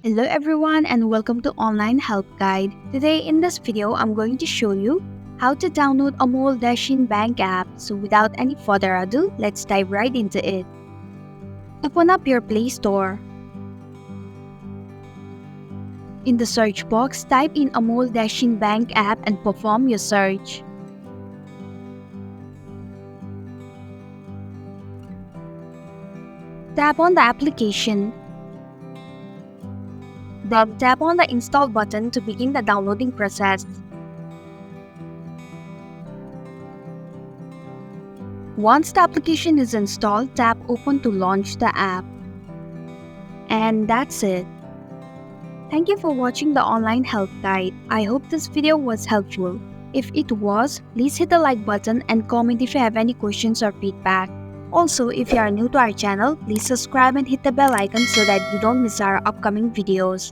Hello everyone and welcome to Online Help Guide. Today in this video, I'm going to show you how to download Amole Dashen bank app. So without any further ado, let's dive right into it. Open up your Play Store. In the search box, type in Amole Dashen bank app and perform your search. Tap on the application. Then tap on the Install button to begin the downloading process. Once the application is installed, tap Open to launch the app. And that's it. Thank you for watching the Online Help Guide. I hope this video was helpful. If it was, please hit the like button and comment if you have any questions or feedback. Also, if you are new to our channel, please subscribe and hit the bell icon so that you don't miss our upcoming videos.